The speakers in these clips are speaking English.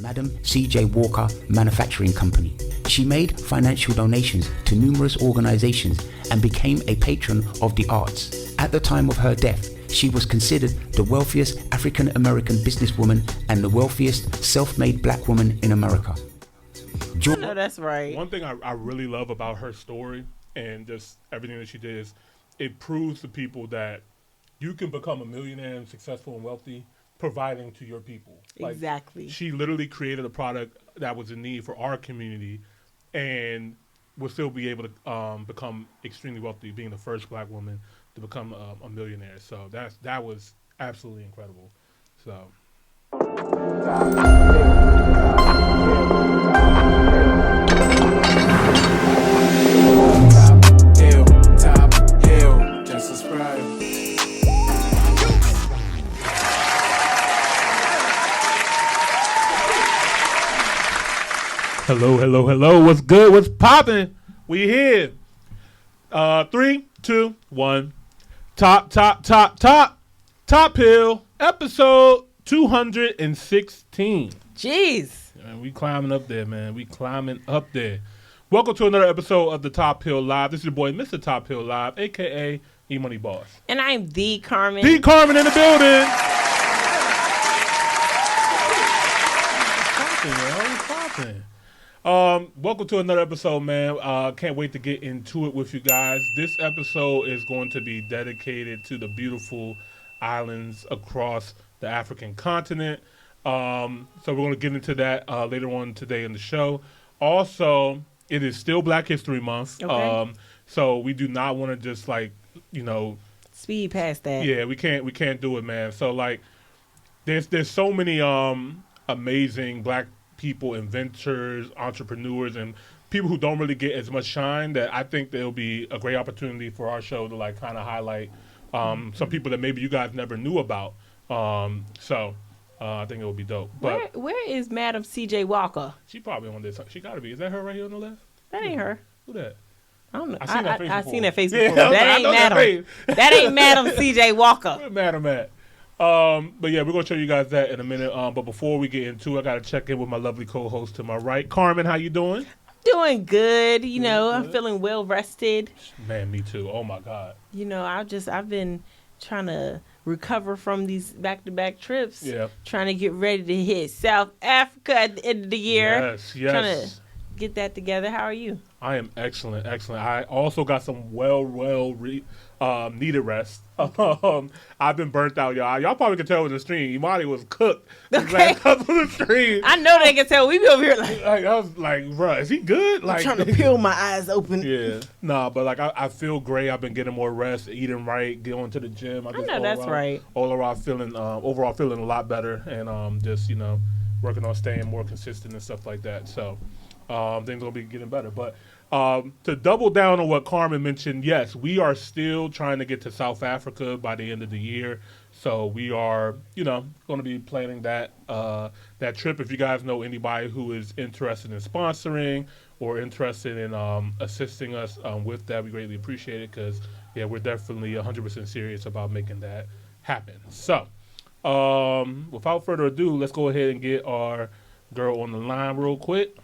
Madam C.J. Walker Manufacturing Company. She made financial donations to numerous organizations and became a patron of the arts. At the time of her death, she was considered the wealthiest African-American businesswoman and the wealthiest self-made black woman in America. I know that's right. One thing I really love about her story and just everything that she did is it proves to people that you can become a millionaire and successful and wealthy providing to your people. Like, exactly. She literally created a product that was in need for our community and will still be able to become extremely wealthy, being the first black woman to become a millionaire. So that was absolutely incredible. So. Top hill, just subscribe. Hello. What's good? What's popping? We here. 3, 2, 1. Top Hill, episode 216. Jeez. Man, we climbing up there, man. We climbing up there. Welcome to another episode of the Top Hill Live. This is your boy, Mr. Top Hill Live, a.k.a. E-Money Boss. And I'm the Carmen. The Carmen in the building. Welcome to another episode, man. Can't wait to get into it with you guys. This episode is going to be dedicated to the beautiful islands across the African continent. So we're going to get into that later on today in the show. Also, it is still Black History Month. Okay. So we do not want to just speed past that. Yeah, we can't do it, man. So there's so many amazing black people, inventors, entrepreneurs, and people who don't really get as much shine that I think there'll be a great opportunity for our show to kind of highlight some people that maybe you guys never knew about. So I think it will be dope. But where is Madam C.J. Walker? She probably on this. She got to be. Is that her right here on the left? That ain't her. Who that? I don't know. I seen that face before. Yeah, That ain't Madam. That ain't Madam C.J. Walker. Where Madam at? But yeah, we're going to show you guys that in a minute. But before we get into it, I got to check in with my lovely co-host to my right. Carmen, how you doing? Doing good. I'm feeling well rested. Man, me too. Oh my God. I've been trying to recover from these back-to-back trips. Yeah. Trying to get ready to hit South Africa at the end of the year. Yes. Trying to get that together. How are you? I am excellent. I also got some needed rest. I've been burnt out, y'all. Y'all probably can tell in the stream. Imani was cooked. Okay. Last couple of streams. I know they can tell. We be over here I was like, bro, is he good? I'm trying to peel my eyes open. Yeah. Nah, but I feel great. I've been getting more rest, eating right, going to the gym. I know that's right. All around feeling a lot better, and just working on staying more consistent and stuff like that. So things will be getting better. But to double down on what Carmen mentioned, yes, we are still trying to get to South Africa by the end of the year. So we are, going to be planning that trip. If you guys know anybody who is interested in sponsoring or interested in assisting us with that, we greatly appreciate it because, yeah, we're definitely 100% serious about making that happen. So without further ado, let's go ahead and get our girl on the line real quick.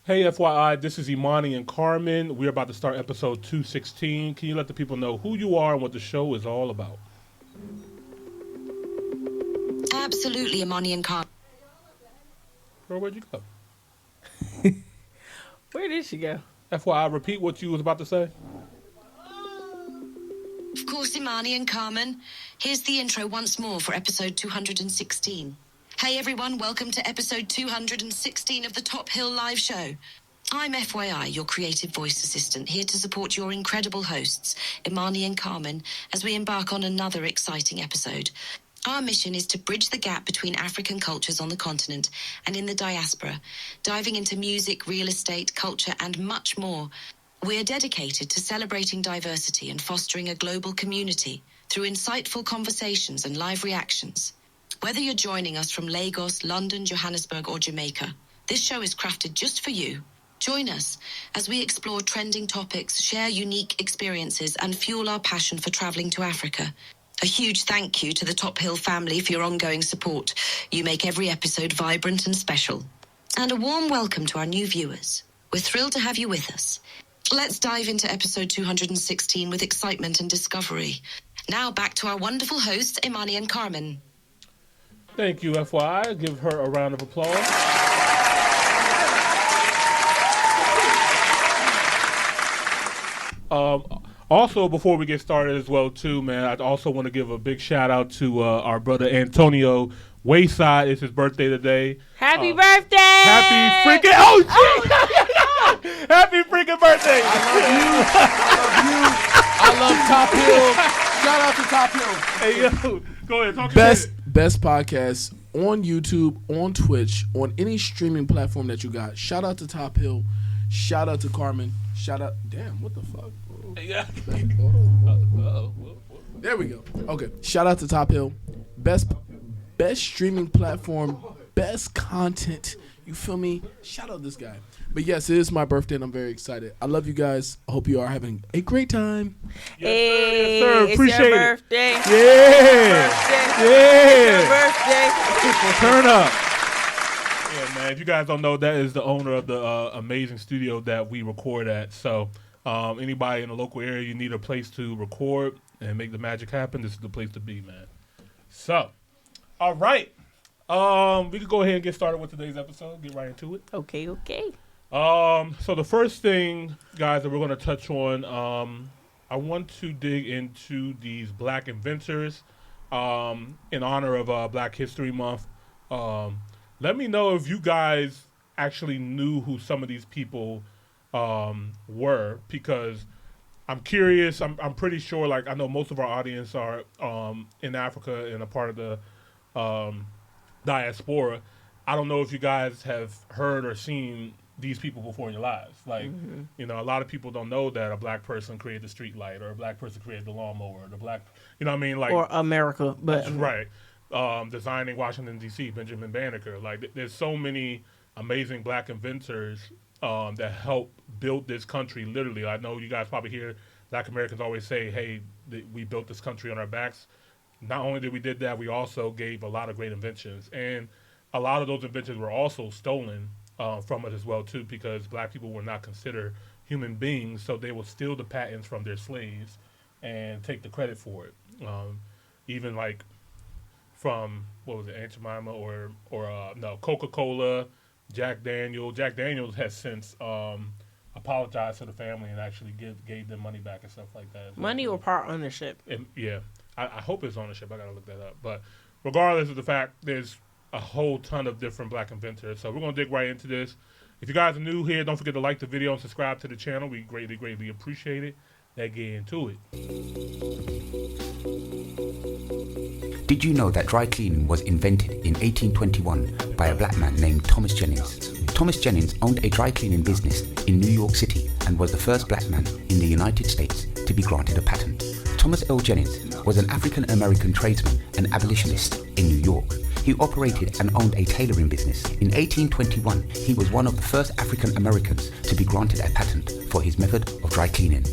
Hey, FYI, this is Imani and Carmen. We're about to start episode 216. Can you let the people know who you are and what the show is all about? Absolutely, Imani and Carmen. Girl, where'd you go? Where did she go? FYI, repeat what you was about to say. Of course, Imani and Carmen. Here's the intro once more for episode 216. Hey everyone, welcome to episode 216 of the Top Hill Live Show. I'm FYI, your creative voice assistant, here to support your incredible hosts, Imani and Carmen, as we embark on another exciting episode. Our mission is to bridge the gap between African cultures on the continent and in the diaspora, diving into music, real estate, culture, and much more. We're dedicated to celebrating diversity and fostering a global community through insightful conversations and live reactions. Whether you're joining us from Lagos, London, Johannesburg, or Jamaica, this show is crafted just for you. Join us as we explore trending topics, share unique experiences, and fuel our passion for traveling to Africa. A huge thank you to the Top Hill family for your ongoing support. You make every episode vibrant and special. And a warm welcome to our new viewers. We're thrilled to have you with us. Let's dive into episode 216 with excitement and discovery. Now back to our wonderful hosts, Imani and Carmen. Thank you, FYI. Give her a round of applause. Also, before we get started as well, too, man, I also want to give a big shout out to our brother Antonio Wayside. It's his birthday today. Happy birthday! Happy freaking happy freaking birthday! I love Top Hill. Shout out to Top Hill. Hey yo, go ahead. Talk Best podcast on YouTube, on Twitch, on any streaming platform that you got. Shout out to Top Hill. Shout out to Carmen. Shout out. Damn, what the fuck? Yeah. There we go. Okay. Shout out to Top Hill. Best streaming platform. Best content. You feel me? Shout out this guy. But yes, it is my birthday and I'm very excited. I love you guys. I hope you are having a great time. Hey, yes, sir. it's Appreciate your it. birthday. Yeah. It's your birthday. Turn up. Yeah, man. If you guys don't know, that is the owner of the amazing studio that we record at. So anybody in the local area, you need a place to record and make the magic happen, this is the place to be, man. So, all right. We can go ahead and get started with today's episode. Get right into it. Okay. So the first thing, guys, that we're going to touch on, I want to dig into these Black inventors in honor of Black History Month. Let me know if you guys actually knew who some of these people were, because I'm curious. I'm pretty sure, like, I know most of our audience are in Africa and a part of the diaspora. I don't know if you guys have heard or seen these people before in your lives. Like, you know, a lot of people don't know that a Black person created the street light, or a Black person created the lawnmower, or the Black, you know what I mean? Like, Or America, but that's right. Designing Washington, D.C., Benjamin Banneker. Like, there's so many amazing Black inventors that helped build this country, literally. I know you guys probably hear Black Americans always say, hey, we built this country on our backs. Not only did we did that, we also gave a lot of great inventions. And a lot of those inventions were also stolen from us as well, too, because Black people were not considered human beings, so they would steal the patents from their slaves and take the credit for it. Even like from, what was it, Aunt Jemima or Coca-Cola, Jack Daniels. Jack Daniels has since apologized to the family and actually gave them money back and stuff like that. money or part ownership. Yeah. I hope it's ownership. I got to look that up. But regardless of the fact, there's a whole ton of different Black inventors. So we're going to dig right into this. If you guys are new here, don't forget to like the video and subscribe to the channel. We greatly, greatly appreciate it. Let's get into it. Did you know that dry cleaning was invented in 1821 by a Black man named Thomas Jennings? Thomas Jennings owned a dry cleaning business in New York City and was the first Black man in the United States to be granted a patent. Thomas L. Jennings was an African-American tradesman and abolitionist in New York. He operated and owned a tailoring business. In 1821, he was one of the first African-Americans to be granted a patent for his method of dry cleaning.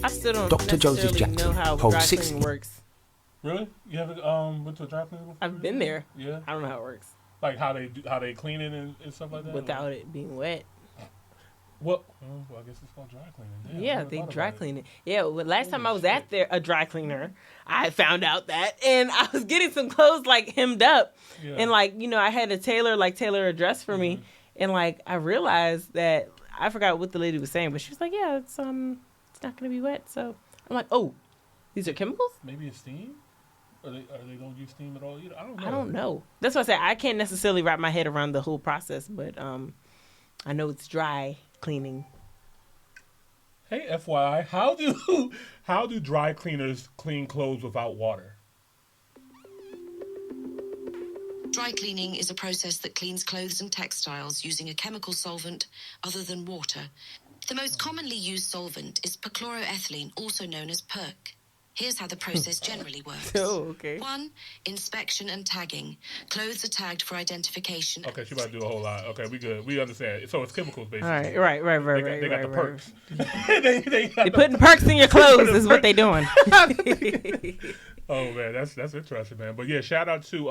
I still don't Dr. Joseph necessarily Jackson know how holds dry 6 cleaning works. Really? You haven't went to a dry cleaner before? I've been there. Yeah. I don't know how it works Like how they clean it and stuff like that? without it being wet. Well, I guess it's called dry cleaning. Damn, I Yeah, never they thought dry about it. clean it. Yeah, well, last time I was at a dry cleaner, I found out that, and I was getting some clothes like hemmed up, Yeah. and like, you know, I had a tailor a dress for me, and like I realized that I forgot what the lady was saying, but she was like, yeah, it's not gonna be wet. So I'm like, oh, these are chemicals? Maybe it's steam? Or they don't use steam at all either? I don't know. I don't know. That's why I say I can't necessarily wrap my head around the whole process, but I know it's dry cleaning. Hey, FYI, how do dry cleaners clean clothes without water? Dry cleaning is a process that cleans clothes and textiles using a chemical solvent other than water. The most commonly used solvent is perchloroethylene, also known as PERC. Here's how the process generally works. Oh, okay. 1. Inspection and tagging. Clothes are tagged for identification. Okay, she about to do a whole lot. Okay, we good. We understand. So it's chemicals, basically. All right, right. They got the perks. They putting perks in your clothes is what they doing. Oh man, that's interesting, man. But yeah, shout out to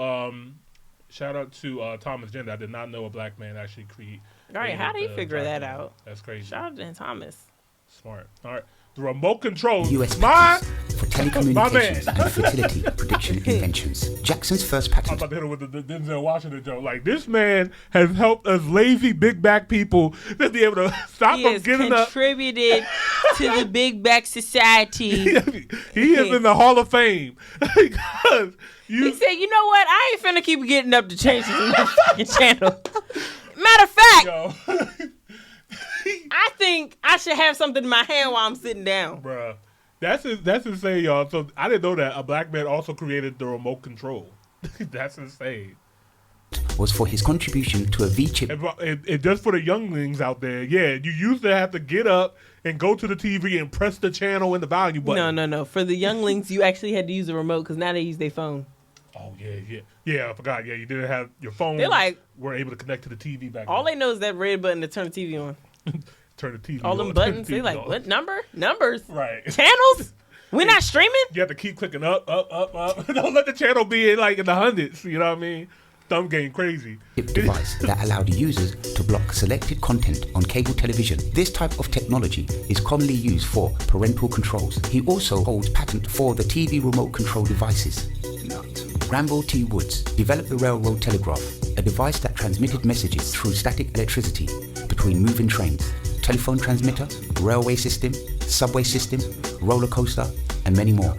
Thomas Jenda. I did not know a black man actually create. All right, how do you figure that out? That's crazy. Shout out to Thomas. Smart. All right. The remote control. US My patents for telecommunications and fertility prediction inventions. Jackson's first I'm patent about to hit him with the Denzel Washington joke. Like, this man has helped us lazy big back people to be able to stop He from has getting up. contributed to the big back society. He is in the Hall of Fame because He said, "You know what? I ain't finna keep getting up to change this fucking channel." Matter of fact, yo, I think I should have something in my hand while I'm sitting down. bruh, that's insane, y'all. So I didn't know that a black man also created the remote control. That's insane. was for his contribution to a V-chip And just for the younglings out there, yeah, you used to have to get up and go to the TV and press the channel and the volume button. No. For the younglings, you actually had to use a remote because now they use their phone. Oh yeah. I forgot. Yeah, you didn't have your phone. They're like, were able to connect to the TV back all then. they know is that red button to turn the TV on. Turn the TV. All on, them turn buttons. the They TV like, on. what number? Numbers. Right. Channels? We're not streaming? You have to keep clicking up. Don't let the channel be in the hundreds. You know what I mean? Thumb game crazy. device that allowed users to block selected content on cable television. This type of technology is commonly used for parental controls. He also holds patent for the TV remote control devices. Granville T. Woods developed the railroad telegraph, a device that transmitted messages through static electricity between moving trains, telephone transmitter, railway system, subway system, roller coaster, and many more.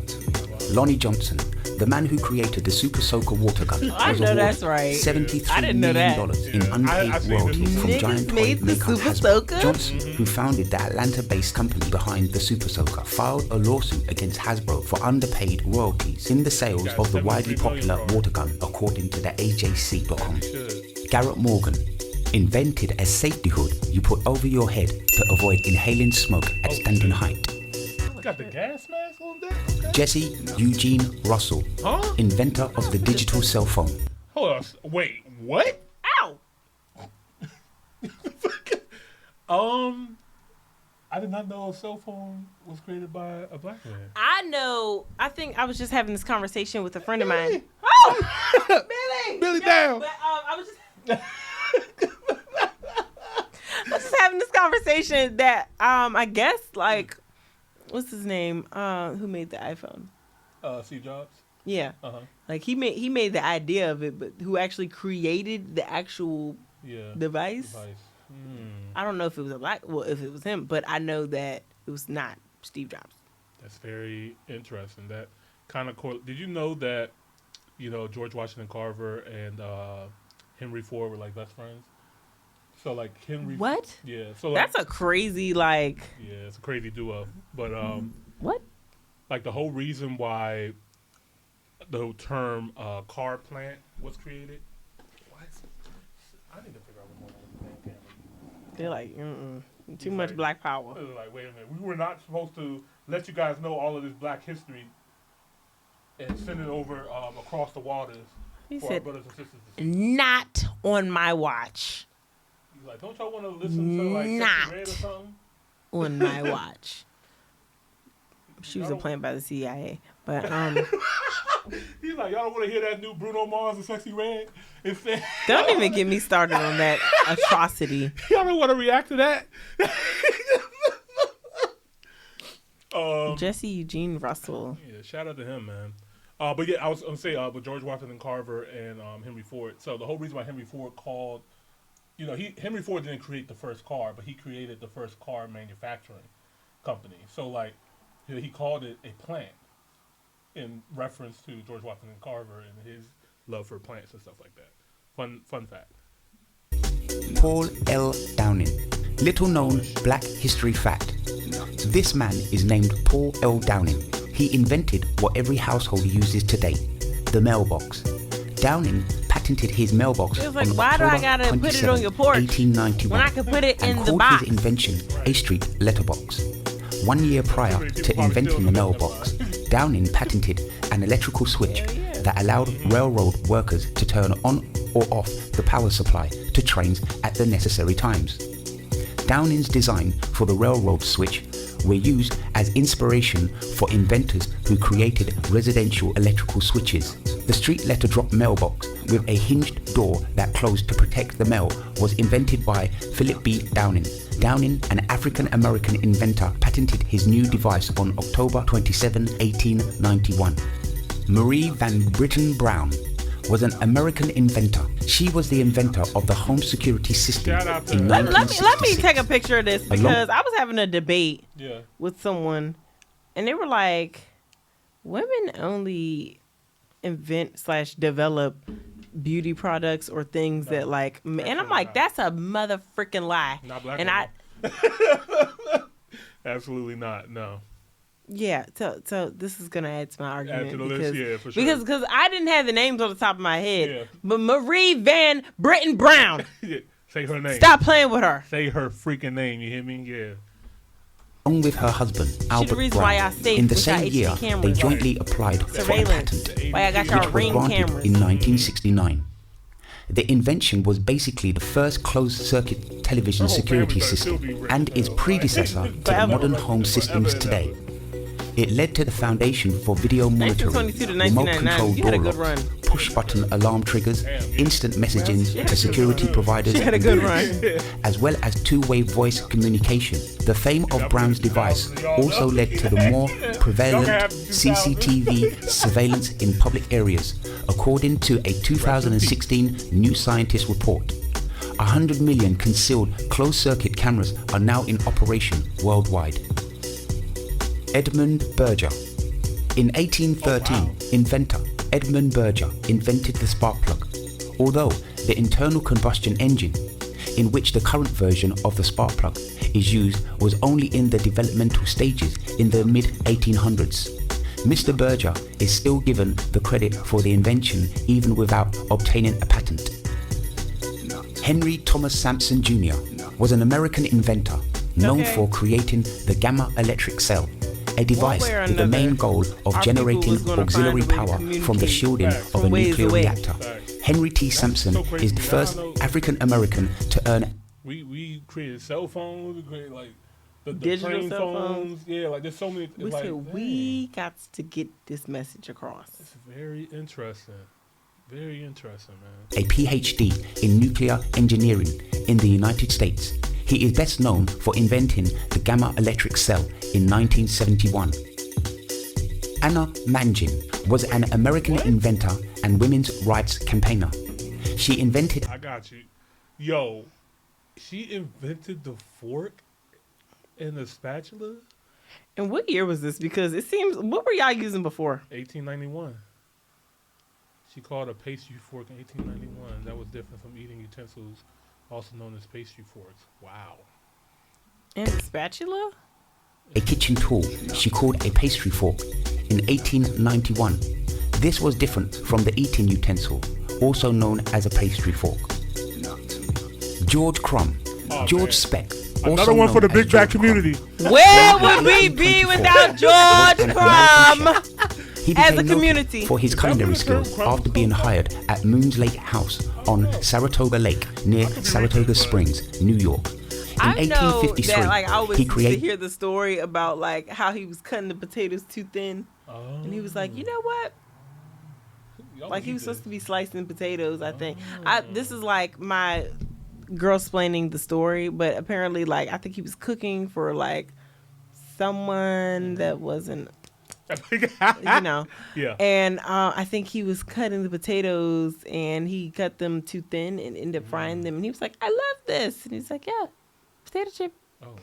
Lonnie Johnson, the man who created the Super Soaker water gun, I was know awarded that's right. I $73 didn't know million that. in I unpaid seen the royalties from Niggas giant toy made the maker Super Hasbro. Soaker? Johnson, who founded the Atlanta-based company behind the Super Soaker, filed a lawsuit against Hasbro for underpaid royalties in the sales of the widely popular water gun, according to the AJC.com. Garrett Morgan invented a safety hood you put over your head to avoid inhaling smoke at standing height. Got the gas mask on that? Okay. Jesse Eugene Russell, Huh? inventor of the digital cell phone. Hold on. Wait, what? Ow! I did not know a cell phone was created by a black man. I know. I think I was just having this conversation with a friend of mine. Oh! Billy down. But I was just... I was just having this conversation that I guess like what's his name? Who made the iPhone? Steve Jobs. Yeah. Uh-huh. Like he made the idea of it, but who actually created the actual device? I don't know if it was if it was him, but I know that it was not Steve Jobs. That's very interesting. That kind of did you know that George Washington Carver and Henry Ford were like best friends? So like Henry. What? Yeah. So like, That's a crazy like. Yeah, it's a crazy duo. But What? like the whole reason why the term car plant was created. What? I need to figure out what's going on with the damn camera. They're like, too much black power. It was like, wait a minute, we were not supposed to let you guys know all of this black history and send it over across the waters He for our said, brothers and sisters to see. not on my watch. He's like, don't y'all want to listen to like Not. Sexy Red or something? On my watch. She was a plant by the CIA. But He's like, y'all don't want to hear that new Bruno Mars and Sexy Red? Instead, don't even get me started on that atrocity. y'all don't want to react to that? Jesse Eugene Russell. Yeah, shout out to him, man. But yeah, I was gonna say, with George Washington Carver and Henry Ford. So the whole reason why Henry Ford called, Henry Ford didn't create the first car, but he created the first car manufacturing company. So like, he called it a plant in reference to George Washington Carver and his love for plants and stuff like that. Fun fact. Paul L. Downing. Little known black history fact. This man is named Paul L. Downing. He invented what every household uses today, the mailbox. Downing patented his mailbox It was like, on why do I October gotta put it on your porch 1891, when I could put it in and the called box? his invention A Street letterbox. 1 year prior to inventing the mailbox, Downing patented an electrical switch that allowed railroad workers to turn on or off the power supply to trains at the necessary times. Downing's design for the railroad switch were used as inspiration for inventors who created residential electrical switches. The street letter drop mailbox with a hinged door that closed to protect the mail was invented by Philip B. Downing. Downing, an African-American inventor, patented his new device on October 27, 1891. Marie Van Britten Brown was an American inventor. She was the inventor of the home security system in 1966. Let me take a picture of this because I was having a debate with someone, and they were like, women only invent/develop beauty products or things that like, and I'm like, that's a mother freaking lie. Not black and women. Absolutely not. No. Yeah, so this is gonna add to my argument Add to the list, yeah, for sure. because I didn't have the names on the top of my head, Yeah. but Marie Van Britten Brown. Yeah. Say her name. Stop playing with her. Say her freaking name. You hear me? Yeah. Along with her husband, Albert reason Brown. why I stayed In the with our same HD year, they cameras. jointly applied for a Surveillance. patent, Why I got y'all which was ring granted cameras. in 1969. The invention was basically the first closed-circuit television security system and is predecessor to the modern home systems today. It led to the foundation for video monitoring, 1922 to remote 1999. control You had a door good locks, run. push-button alarm triggers, instant messaging to security providers, She had a good run. as well as two-way voice communication. The fame of Brown's device also led to the more prevalent CCTV surveillance in public areas, according to a 2016 New Scientist report. 100 million concealed closed-circuit cameras are now in operation worldwide. Edmund Berger. In 1813, inventor Edmund Berger invented the spark plug. Although the internal combustion engine, in which the current version of the spark plug is used, was only in the developmental stages in the mid-1800s. Mr. Berger is still given the credit for the invention even without obtaining a patent. Henry Thomas Sampson Jr. was an American inventor known for creating the gamma electric cell, a device with the main goal of generating auxiliary power from the shielding of a nuclear reactor. Henry T. Sampson is the first African American to earn. We created cell phones. We created like the Digital train cell phones. Yeah, like there's so many. We like, said we got to get this message across. It's very interesting. Very interesting, man. A PhD in nuclear engineering in the United States. He is best known for inventing the gamma electric cell in 1971. Anna Mangin was an American inventor and women's rights campaigner. She invented... I got you. Yo, she invented the fork and the spatula? And what year was this? Because it seems, what were y'all using before? 1891. She called a pastry fork in 1891. That was different from eating utensils, also known as pastry forks. Wow. And a spatula? A kitchen tool she called a pastry fork in 1891. This was different from the eating utensil, also known as a pastry fork. George Crumb, George Speck. Another one for the big back community. Where would we be without George Crumb? He As a became community noted for his culinary skills after being hired at Moon's Lake House on Saratoga Lake near Saratoga Springs, New York. In I know 1853, that, like, I always he used to created... hear the story about like how he was cutting the potatoes too thin, and he was like, you know what? Like he was supposed to be slicing potatoes. I think this is like my girl explaining the story, but apparently, like I think he was cooking for like someone that wasn't. You know, yeah. And I think he was cutting the potatoes, and he cut them too thin, and ended up frying them. And he was like, "I love this," and he's like, "Yeah, potato chip." Oh, wow.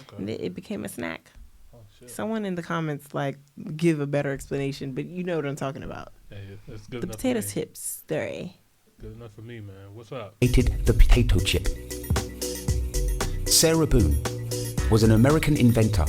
Okay. And it became a snack. Oh, shit. Someone in the comments like give a better explanation, but you know what I'm talking about. Hey, that's good The enough potato for me. chips, they're Good enough for me, man. What's up? created the potato chip. Sarah Boone was an American inventor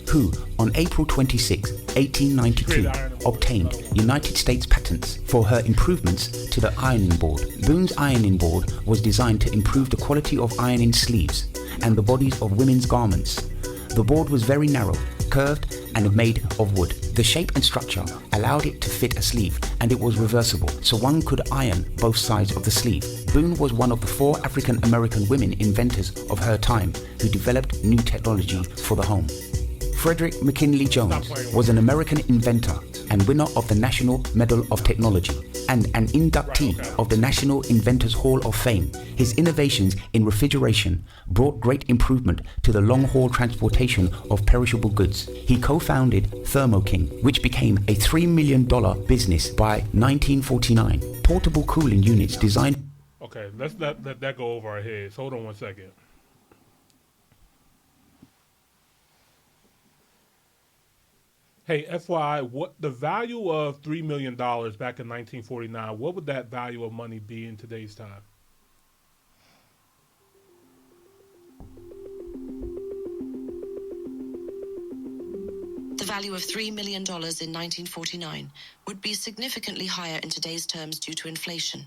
who, on April 26, 1892, obtained United States patents for her improvements to the ironing board. Boone's ironing board was designed to improve the quality of ironing sleeves and the bodies of women's garments. The board was very narrow, curved, and made of wood. The shape and structure allowed it to fit a sleeve, and it was reversible, so one could iron both sides of the sleeve. Boone was one of the 4 African American women inventors of her time who developed new technology for the home. Frederick McKinley Jones was an American inventor and winner of the National Medal of Technology and an inductee of the National Inventors Hall of Fame. His innovations in refrigeration brought great improvement to the long-haul transportation of perishable goods. He co-founded Thermo King, which became a $3 million business by 1949. Portable cooling units designed... Okay, let's let that go over our heads. Hold on one second. Hey, FYI, what the value of $3 million back in 1949, what would that value of money be in today's time? The value of $3 million in 1949 would be significantly higher in today's terms due to inflation.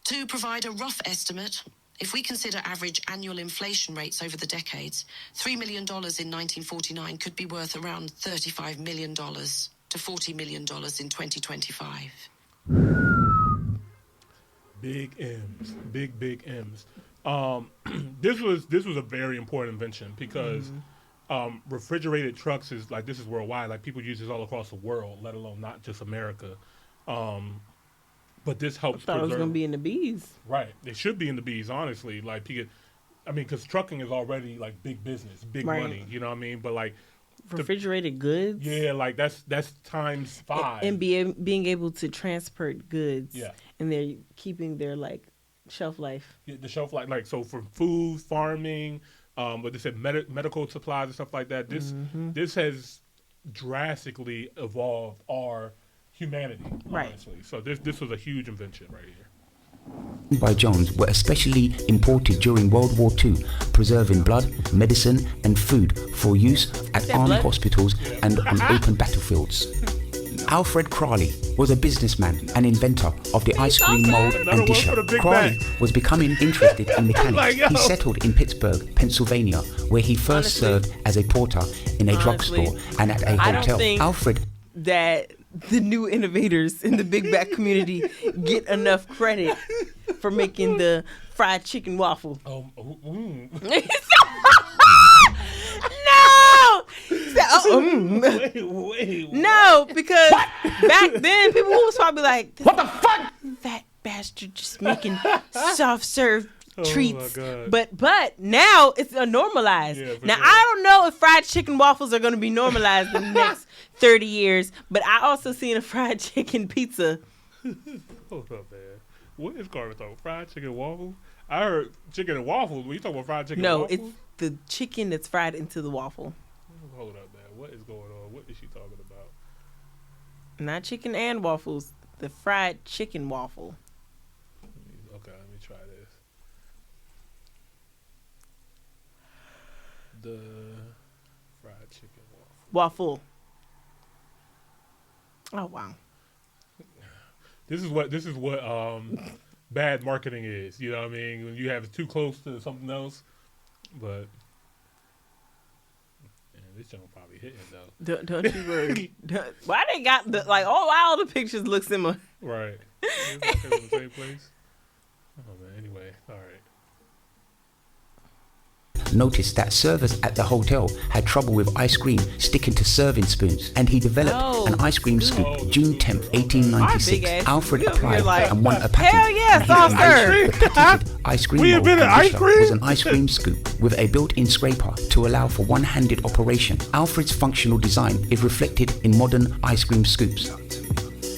To provide a rough estimate, if we consider average annual inflation rates over the decades, $3 million in 1949 could be worth around $35 million to $40 million in 2025. Big M's, big M's. This was a very important invention because refrigerated trucks is like, this is worldwide. Like, people use this all across the world, let alone not just America. But this helps. I thought it was going to be in the B's. Right. It should be in the B's, honestly. Like, because trucking is already like big business, big money. You know what I mean? But like refrigerated goods. Yeah, like that's times 5. And being able to transport goods. Yeah. And they're keeping their like shelf life. Yeah, the shelf life, like, so for food, farming, but they said medical supplies and stuff like that. This has drastically evolved our humanity, honestly. Right. So this was a huge invention right here. By Jones were especially imported during World War II, preserving blood, medicine, and food for use at army hospitals and on open battlefields. Alfred Crawley was a businessman and inventor of the ice cream mold and disher. Crawley was becoming interested in mechanics. He settled in Pittsburgh, Pennsylvania, where he first served as a porter in a drugstore and at a hotel. Alfred that the new innovators in the Big Back community get enough credit for making the fried chicken waffle. No! Wait. No, because back then people was probably like, "What the fuck? That bastard just making soft serve treats." But now it's normalized. Yeah, now, sure. I don't know if fried chicken waffles are going to be normalized in the next 30 years, but I also seen a fried chicken pizza. Hold up, man. What is Carmen talking? Fried chicken waffles? I heard chicken and waffles. When you talking about fried chicken and waffles? No, it's the chicken that's fried into the waffle. Hold up, man. What is going on? What is she talking about? Not chicken and waffles. The fried chicken waffle. Okay, let me try this. The fried chicken waffle. Oh, wow. This is what bad marketing is. You know what I mean? When you have it too close to something else. But this joint probably hitting though. Don't you worry. Why they got all the pictures look similar? Right. It's in the same place. Oh man. Anyway, all right. Noticed that servers at the hotel had trouble with ice cream sticking to serving spoons, and he developed an ice cream scoop. June 10th, 1896. Alfred applied and won a patent. Hell yeah, soft serve. The patented ice cream mold was an ice cream scoop with a built-in scraper to allow for one-handed operation. Alfred's functional design is reflected in modern ice cream scoops.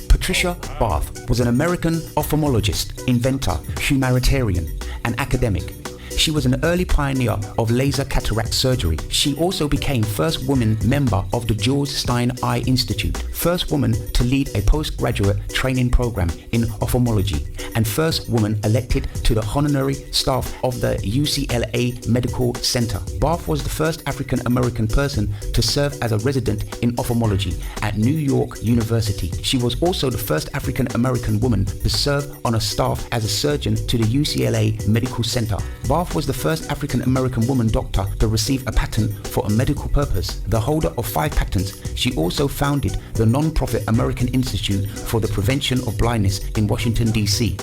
Patricia Bath was an American ophthalmologist, inventor, humanitarian, and academic. She was an early pioneer of laser cataract surgery. She also became first woman member of the George Stein Eye Institute, first woman to lead a postgraduate training program in ophthalmology, and first woman elected to the honorary staff of the UCLA Medical Center. Bath was the first African American person to serve as a resident in ophthalmology at New York University. She was also the first African American woman to serve on a staff as a surgeon to the UCLA Medical Center. Bath was the first African American woman doctor to receive a patent for a medical purpose. The holder of 5 patents, she also founded the non-profit American Institute for the Prevention of Blindness in Washington, D.C.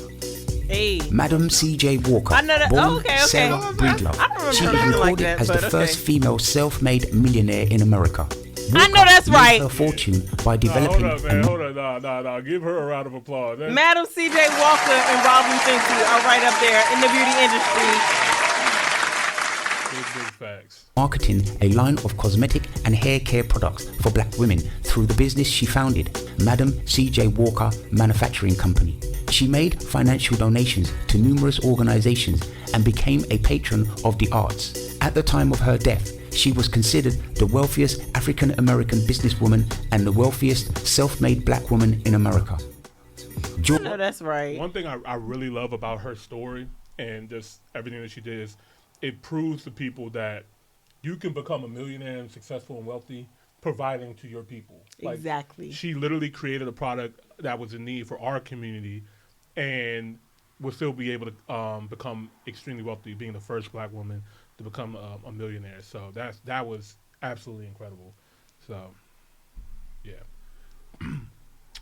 Hey. Madam C.J. Walker, born Sarah Breedlove. She is recorded as the first female self-made millionaire in America. I know that's right. Her fortune by developing. Hold on, man. Hold on. No. Give her a round of applause. Madam C.J. Walker and Robin Fenty are right up there in the beauty industry. Big facts. Marketing a line of cosmetic and hair care products for black women through the business she founded, Madam C.J. Walker Manufacturing Company. She made financial donations to numerous organizations and became a patron of the arts. At the time of her death, she was considered the wealthiest African-American businesswoman and the wealthiest self-made black woman in America. I know that's right. One thing I really love about her story and just everything that she did is it proves to people that you can become a millionaire and successful and wealthy providing to your people. Exactly. She literally created a product that was in need for our community and will still be able to become extremely wealthy, being the first black woman to become a millionaire. So that was absolutely incredible. So, yeah.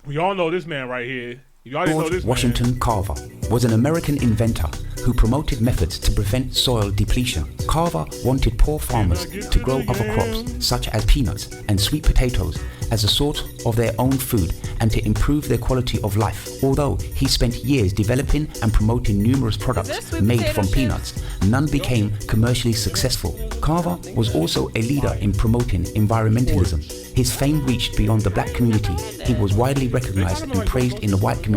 We all know this man right here. You already know this Washington man. Carver was an American inventor who promoted methods to prevent soil depletion. Carver wanted poor farmers to grow other crops, such as peanuts and sweet potatoes, as a source of their own food and to improve their quality of life. Although he spent years developing and promoting numerous products made from peanuts, none became commercially successful. Carver was also a leader in promoting environmentalism. His fame reached beyond the black community. He was widely recognized and praised in the white community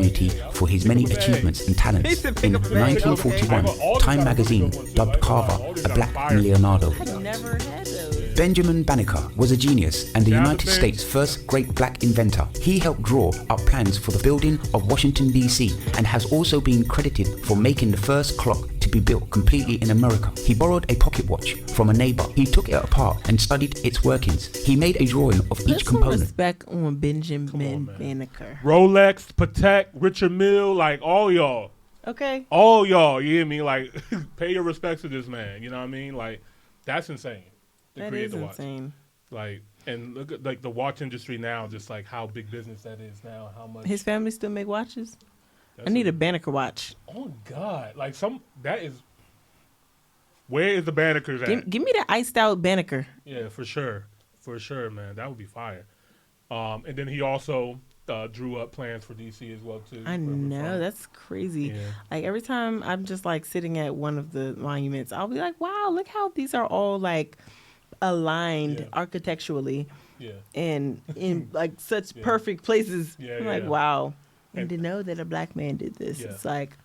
for his many achievements and talents. In 1941, Time magazine dubbed Carver a black Leonardo. Benjamin Banneker was a genius and the United States' first great black inventor. He helped draw up plans for the building of Washington, D.C. and has also been credited for making the first clock to be built completely in America. He borrowed a pocket watch from a neighbor. He took it apart and studied its workings. He made a drawing of each component. Respect on Benjamin Banneker. Rolex, Patek, Richard Mille, like all y'all. Okay. All y'all, you hear me? Like, pay your respects to this man. You know what I mean? Like, that's insane. That is insane. Like, and look at like the watch industry now, just like how big business that is now. How much his family still make watches? I need a Banneker watch. Oh God! Like that is. Where is the Bannekers at? Give me the iced out Banneker. Yeah, for sure, man. That would be fire. And then he also drew up plans for DC as well too. I know, that's crazy. Yeah. Like every time I'm just like sitting at one of the monuments, I'll be like, wow, look how these are all like aligned architecturally. Yeah. And in like such perfect places. Yeah, I'm like, wow. And to know that a black man did this, it's like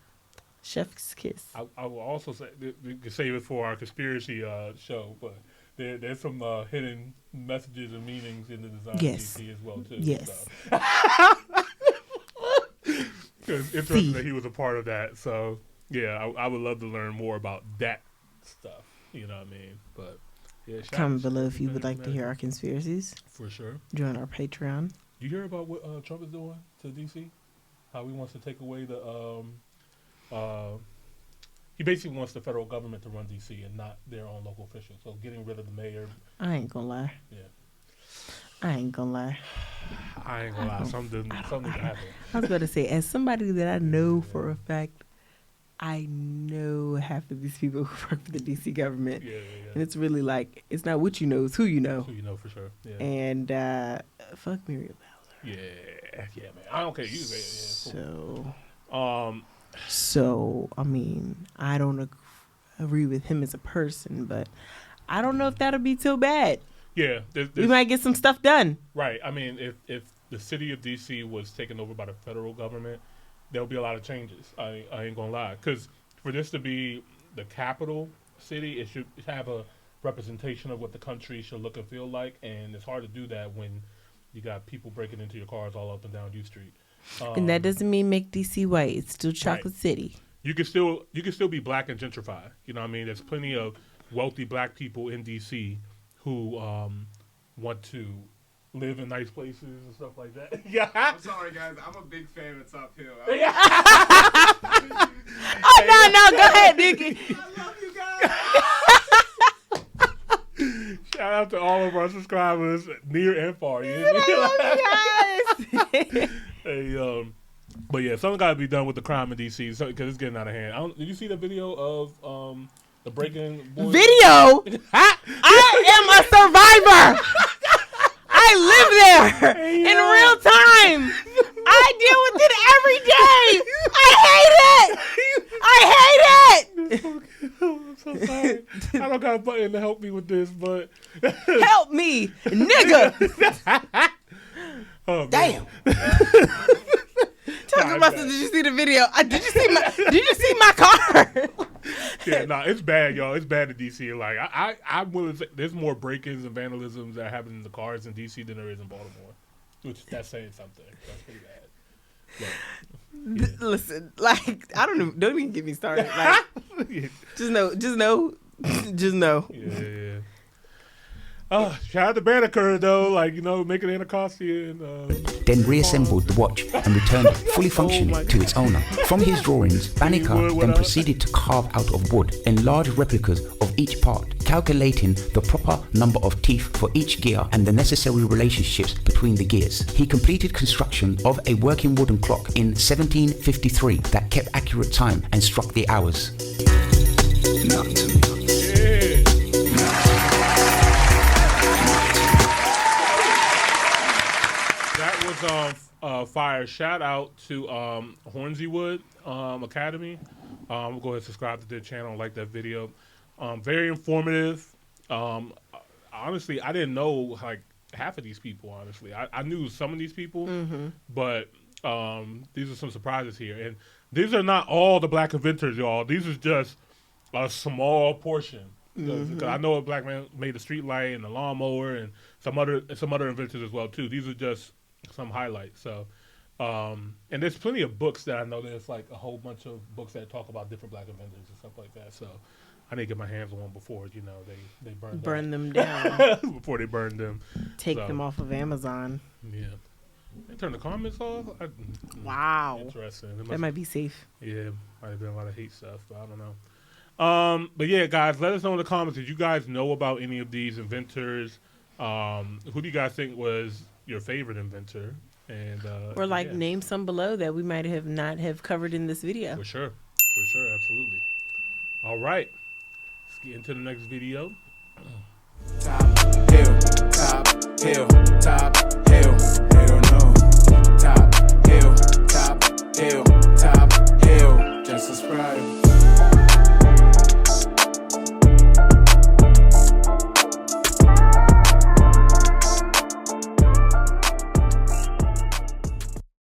chef's kiss. I will also say, we can save it for our conspiracy show, but there's some hidden messages and meanings in the design of DC as well too. Yes. It's interesting that he was a part of that. So yeah, I would love to learn more about that stuff. You know what I mean? But yeah, comment below if you would like to hear our conspiracies. For sure. Join our Patreon. You hear about what Trump is doing to DC? How he wants to take away the he basically wants the federal government to run DC and not their own local officials. So getting rid of the mayor. I ain't gonna lie. Yeah. I ain't gonna lie. Something happened. I was about to say, as somebody that I know for a fact, I know half of these people who work for the DC government. Yeah. And it's really like, it's not what you know, it's who you know. Who you know for sure. Yeah. And fuck Muriel Bowser. Yeah, man. I don't care. You say it. Cool. So, I mean, I don't agree with him as a person, but I don't know if that'll be too bad. Yeah. We might get some stuff done. Right. I mean, if the city of D.C. was taken over by the federal government, there'll be a lot of changes. I ain't going to lie. Because for this to be the capital city, it should have a representation of what the country should look and feel like. And it's hard to do that when you got people breaking into your cars all up and down U Street. And that doesn't mean make DC white. It's still Chocolate City. You can still be black and gentrified. You know what I mean? There's plenty of wealthy black people in DC who want to live in nice places and stuff like that. Yeah. I'm sorry, guys. I'm a big fan of Top Hill. No, go ahead, Nikki. I love you guys. Shout out to all of our subscribers, near and far. You guys. Hey, but yeah, something got to be done with the crime in DC because it's getting out of hand. Did you see the video of the breaking boys? Video? I am a survivor. I there in real time. I deal with it every day. I hate it. I'm so sorry. I don't got a button to help me with this, but help me, nigga. Oh, damn. Talking about, did you see the video? Did you see my car? Yeah, no, it's bad, y'all. It's bad in DC. Like I'm willing to say there's more break-ins and vandalisms that happen in the cars in DC than there is in Baltimore. Which that's saying something. That's pretty bad. But, yeah. Listen, like don't even get me started. Like just know. Yeah. Shout out to Banneker though, like making Anacostia and then reassembled the watch and returned fully functioning to its owner. From his drawings, Banneker then proceeded to carve out of wood enlarged replicas of each part, calculating the proper number of teeth for each gear and the necessary relationships between the gears. He completed construction of a working wooden clock in 1753 that kept accurate time and struck the hours. Nothing to me. Fire. Shout out to Hornseywood Academy. Go ahead and subscribe to their channel and like that video. Very informative. Honestly, I didn't know like half of these people. Honestly, I knew some of these people, but these are some surprises here. And these are not all the black inventors, y'all. These are just a small portion. Because I know a black man made the street light and the lawnmower and some other inventors as well too. These are just some highlights. So, and there's plenty of books that I know. There's like a whole bunch of books that talk about different black inventors and stuff like that. So, I need to get my hands on one before they burn them down before they burn them. Take them off of Amazon. Yeah, they turn the comments off. Wow, interesting. That might be safe. Yeah, might have been a lot of hate stuff, but I don't know. But yeah, guys, let us know in the comments. Did you guys know about any of these inventors? Who do you guys think was your favorite inventor? And or name some below that we might have not have covered in this video. For sure, absolutely. All right, let's get into the next video. Top hill.